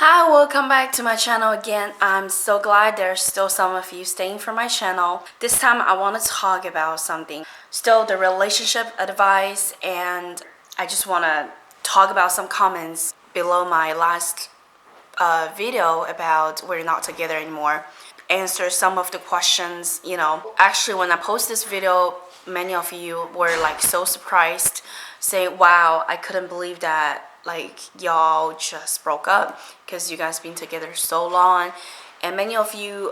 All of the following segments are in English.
Hi, welcome back to my channel again. I'm so glad there's still some of you staying for my channel. This time I want to talk about something. Still the relationship advice, and I just want to talk about some comments below my last video about we're not together anymore. Answer some of the questions, Actually, when I post this video, many of you were like so surprised, saying, wow, I couldn't believe that like y'all just broke up because you guys been together so long. And many of you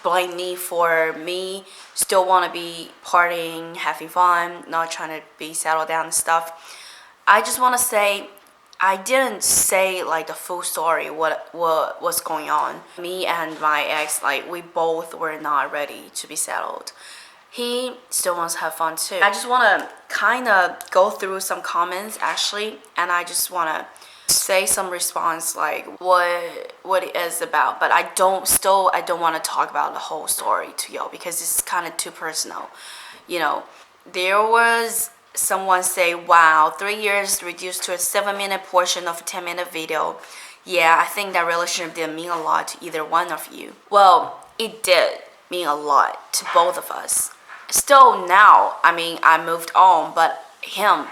blame me for me still want to be partying, having fun, not trying to be settled down and stuff. I just want to say I didn't say like the full story what was going on. Me and my ex, like we both were not ready to be settled. He still wants to have fun too. I just want to kind of go through some comments actually, and I just want to say some response like what it is about. But I don't want to talk about the whole story to y'all because it's kind of too personal. There was someone say, wow, 3 years reduced to a 7-minute portion of a 10-minute video. Yeah, I think that relationship didn't mean a lot to either one of you. Well, it did mean a lot to both of us. Still now, I moved on, but him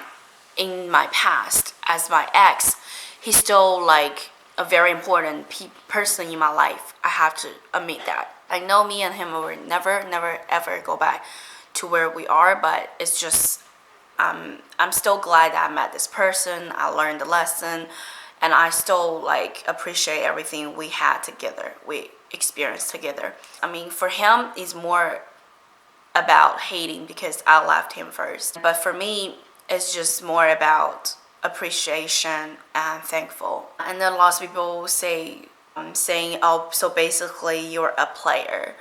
in my past as my ex, he's still like a very important person in my life. I have to admit that. I know me and him will never ever go back to where we are, but it's just I'm still glad that I met this person. I learned the lesson, and I still like appreciate everything we had together, we experienced together. For him, it's more about hating because I left him first. But for me, it's just more about appreciation and thankful. And then lots of people saying, oh, so basically you're a player.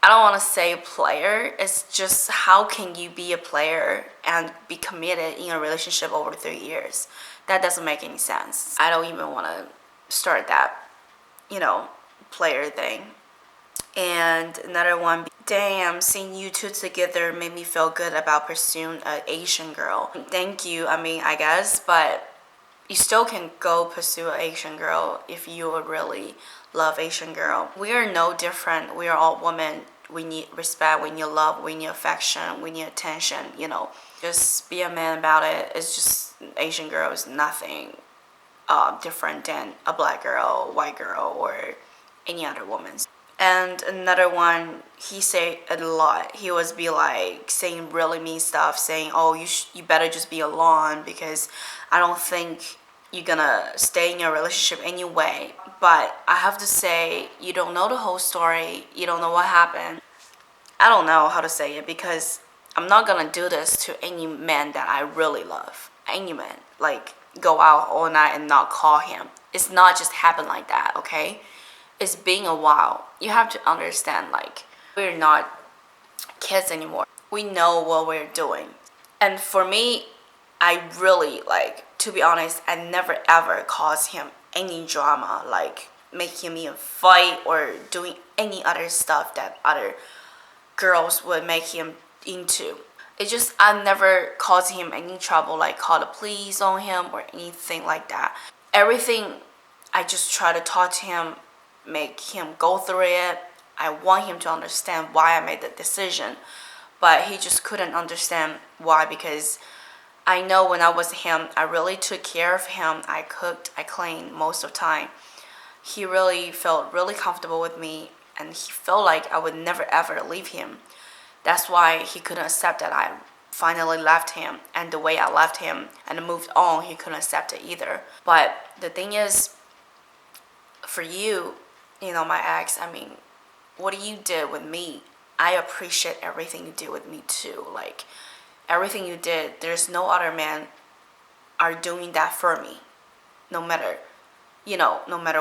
I don't want to say player. It's just how can you be a player and be committed in a relationship over 3 years? That doesn't make any sense. I don't even want to start that, player thing. And another one, damn, seeing you two together made me feel good about pursuing an Asian girl. Thank you, I guess, but you still can go pursue an Asian girl if you really love Asian girl. We are no different. We are all women. We need respect, we need love, we need affection, we need attention, Just be a man about it. It's just Asian girl is nothing different than a black girl, white girl, or any other woman. And another one, he said a lot. He was be like saying really mean stuff, saying, "Oh, you better just be alone because I don't think you're gonna stay in your relationship anyway." But I have to say, you don't know the whole story. You don't know what happened. I don't know how to say it because I'm not gonna do this to any man that I really love. Any man, like go out all night and not call him. It's not just happen like that, okay? It's been a while. You have to understand, like, we're not kids anymore. We know what we're doing. And for me, I really, like, to be honest, I never ever caused him any drama, like making me a fight or doing any other stuff that other girls would make him into. It's just I never caused him any trouble, like call the police on him or anything like that. Everything, I just try to talk to him, make him go through it. I want him to understand why I made the decision, but he just couldn't understand why, because I know when I was him, I really took care of him. I cooked, I cleaned most of the time. He really felt really comfortable with me, and he felt like I would never ever leave him. That's why he couldn't accept that I finally left him, and the way I left him and moved on, he couldn't accept it either. But the thing is, for you, my ex, what you did with me, I appreciate everything you did with me too. Like, everything you did, there's no other man are doing that for me. No matter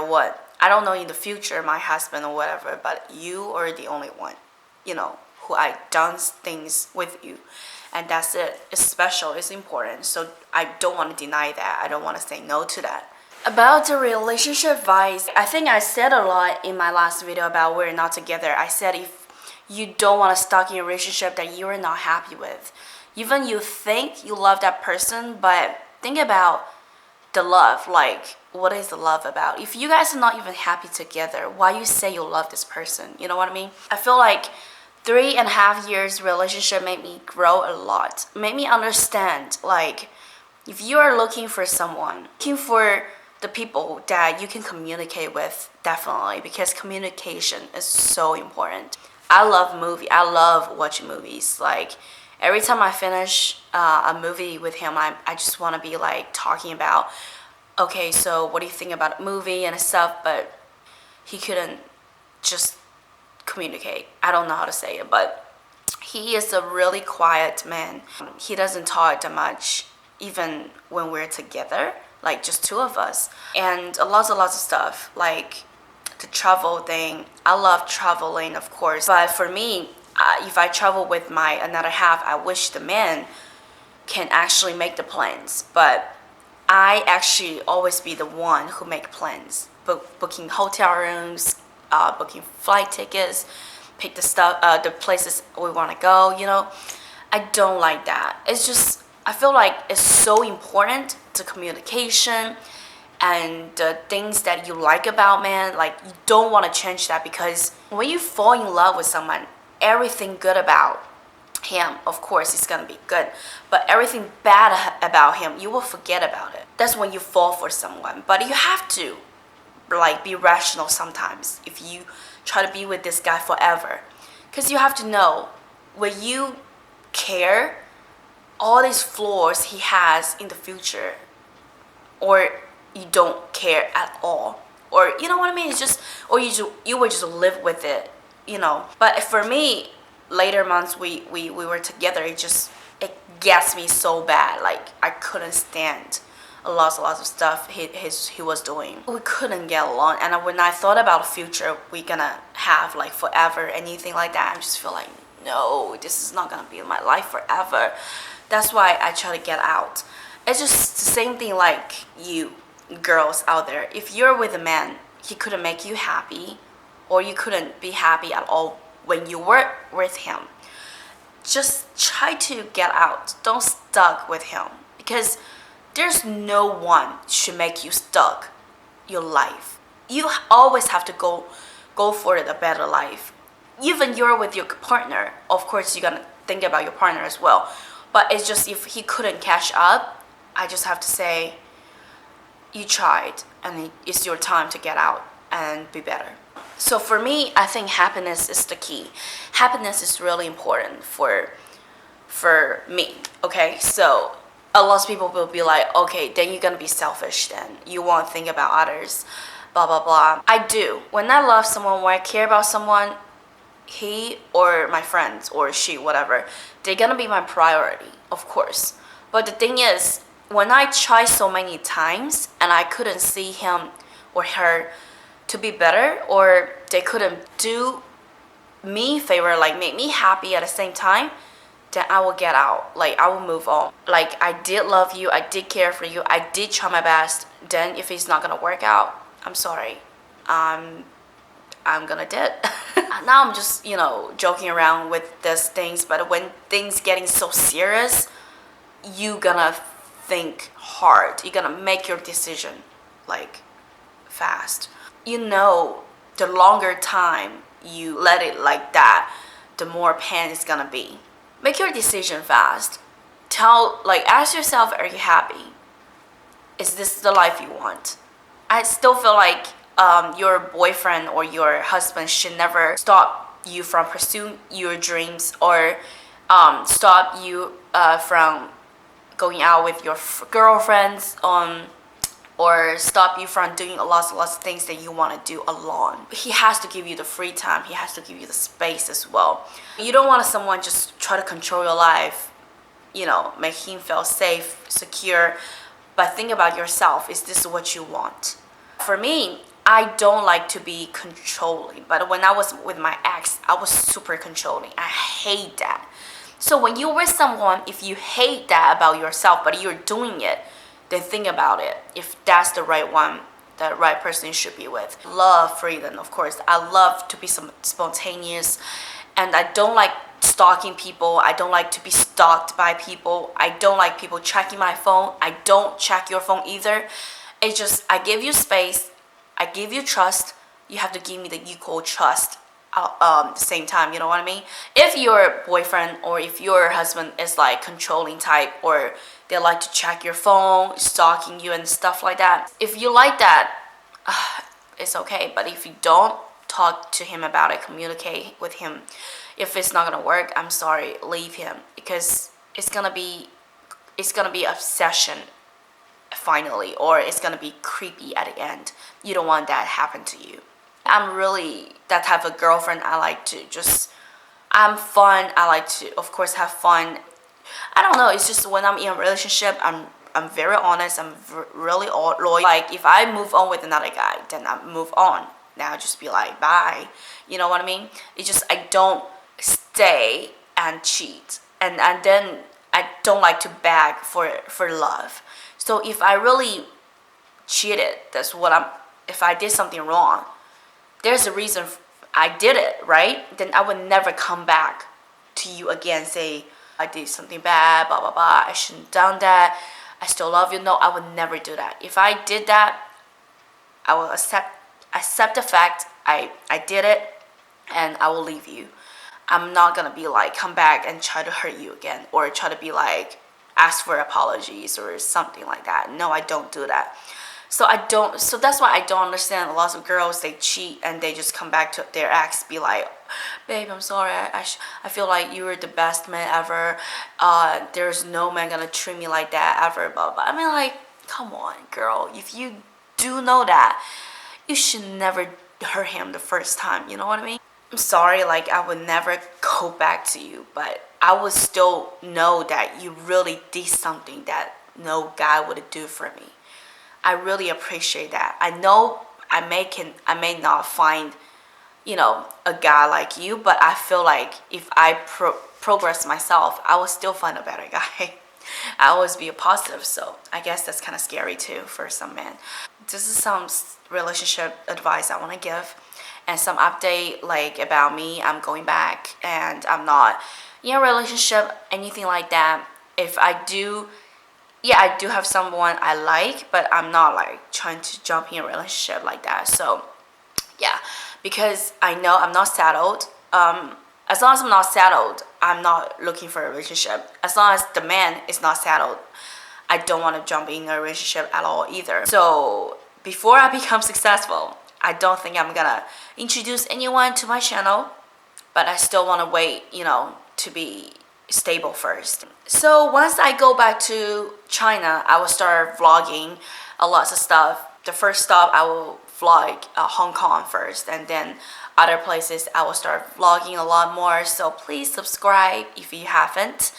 what. I don't know in the future, my husband or whatever, but you are the only one, who I done things with you. And that's it. It's special, it's important. So I don't want to deny that. I don't want to say no to that. About the relationship advice, I think I said a lot in my last video about we're not together. I said if you don't want to stuck in a relationship that you are not happy with, even you think you love that person, but think about the love, like what is the love about? If you guys are not even happy together, why you say you love this person? You know what I mean? I feel like 3.5 years relationship made me grow a lot, made me understand, like, if you are looking for someone, looking for the people that you can communicate with, definitely, because communication is so important. I love watching movies. Like, every time I finish a movie with him, I just want to be like talking about, okay, so what do you think about the movie and stuff, but he couldn't just communicate. I don't know how to say it, but he is a really quiet man. He doesn't talk that much, even when we're together, like just two of us. And lots of stuff, like the travel thing. I love traveling, of course, but for me, if I travel with my another half, I wish the man can actually make the plans, but I actually always be the one who make plans, booking hotel rooms, booking flight tickets, pick the stuff, the places we want to go. I don't like that. It's just, I feel like it's so important to communication and the things that you like about man. Like, you don't want to change that, because when you fall in love with someone, everything good about him, of course, is gonna be good, but everything bad about him, you will forget about it. That's when you fall for someone. But you have to, like, be rational sometimes if you try to be with this guy forever, because you have to know, when you care all these flaws he has in the future, or you don't care at all, or you know what I mean, it's just, or you will just live with it. But for me, later months we were together, it gets me so bad, like I couldn't stand lots of stuff he was doing. We couldn't get along, and when I thought about the future we gonna have, like, forever, anything like that, I just feel like, no, this is not gonna be my life forever. That's why I try to get out. It's just the same thing, like, you girls out there, if you're with a man, he couldn't make you happy, or you couldn't be happy at all when you were with him, just try to get out. Don't stuck with him, because there's no one should make you stuck your life. You always have to go for the better life. Even you're with your partner, of course you're gonna think about your partner as well, but it's just, if he couldn't catch up, I just have to say, you tried, and it's your time to get out and be better. So for me, I think happiness is the key. Happiness is really important for me, okay? So a lot of people will be like, okay, then you're gonna be selfish, then you won't think about others, blah blah blah. I do. When I love someone, when I care about someone, he or my friends or she, whatever, they're gonna be my priority, of course. But the thing is, when I try so many times and I couldn't see him or her to be better, or they couldn't do me favor, like make me happy at the same time, then I will get out. Like, I will move on. Like, I did love you, I did care for you, I did try my best. Then if it's not gonna work out, I'm sorry, I'm gonna dead. Now I'm just, joking around with these things, but when things getting so serious, you gonna think hard. You're gonna make your decision, like, fast. The longer time you let it like that, the more pain it's gonna be. Make your decision fast. Ask yourself, are you happy? Is this the life you want? I still feel like your boyfriend or your husband should never stop you from pursuing your dreams, or stop you from going out with your girlfriends, or stop you from doing lots of things that you want to do alone. He has to give you the free time. He has to give you the space as well. You don't want someone just try to control your life, make him feel safe, secure. But think about yourself. Is this what you want? For me, I don't like to be controlling. But when I was with my ex, I was super controlling. I hate that. So when you're with someone, if you hate that about yourself, but you're doing it, then think about it. If that's the right one, the right person you should be with. Love freedom, of course. I love to be spontaneous, and I don't like stalking people. I don't like to be stalked by people. I don't like people checking my phone. I don't check your phone either. It's just, I give you space. I give you trust. You have to give me the equal trust the same time, you know what I mean? If your boyfriend or if your husband is like controlling type, or they like to check your phone, stalking you and stuff like that, if you like that, it's okay. But if you don't, talk to him about it, communicate with him. If it's not gonna work, I'm sorry, leave him, because it's gonna be obsession finally, or it's gonna be creepy at the end. You don't want that happen to you. I'm really that type of girlfriend. I'm fun. I like to, of course, have fun. I don't know. It's just when I'm in a relationship, I'm very honest. I'm really loyal. Like if I move on with another guy, then I move on. Now I just be like bye. You know what I mean? It's just I don't stay and cheat, and then I don't like to beg for love. So if I really cheated, if I did something wrong, there's a reason I did it, right? Then I would never come back to you again, say I did something bad, blah blah blah, I shouldn't have done that, I still love you. No, I would never do that. If I did that, I will accept the fact I did it, and I will leave you. I'm not gonna be like come back and try to hurt you again, or try to be like ask for apologies or something like that. No, I don't do that. So that's why I don't understand a lot of girls, they cheat and they just come back to their ex, be like, babe, I'm sorry, I feel like you were the best man ever, there's no man gonna treat me like that ever, blah blah. I mean, like, come on girl, if you do know that, you should never hurt him the first time, you know what I mean? I'm sorry, like I would never go back to you, but I would still know that you really did something that no guy would do for me. I really appreciate that. I know I may not find, a guy like you, but I feel like if I progress myself, I will still find a better guy. I always be a positive, so I guess that's kind of scary too for some men. This is some relationship advice I want to give, and some update like about me. I'm going back, and I'm not in a relationship, anything like that. If I do, yeah, I do have someone I like, but I'm not like trying to jump in a relationship like that. So yeah, because I know I'm not settled. As long as I'm not settled, I'm not looking for a relationship. As long as the man is not settled, I don't want to jump in a relationship at all either. So before I become successful, I don't think I'm gonna introduce anyone to my channel, but I still want to wait, to be stable first. So once I go back to China, I will start vlogging a lot of stuff. The first stop, I will vlog Hong Kong first, and then other places I will start vlogging a lot more. So please subscribe if you haven't,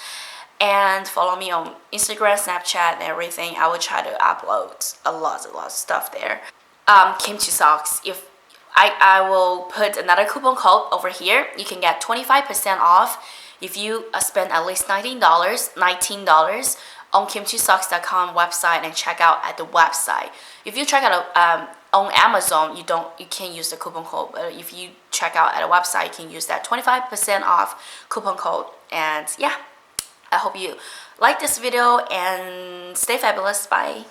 and follow me on Instagram, Snapchat, and everything. I will try to upload a lot of stuff there. Kimchi socks. If I will put another coupon code over here. You can get 25% off if you spend at least $19 on kimchisocks.com website and check out at the website. If you check out on Amazon, you can't use the coupon code. But if you check out at a website, you can use that 25% off coupon code. And yeah, I hope you like this video and stay fabulous. Bye.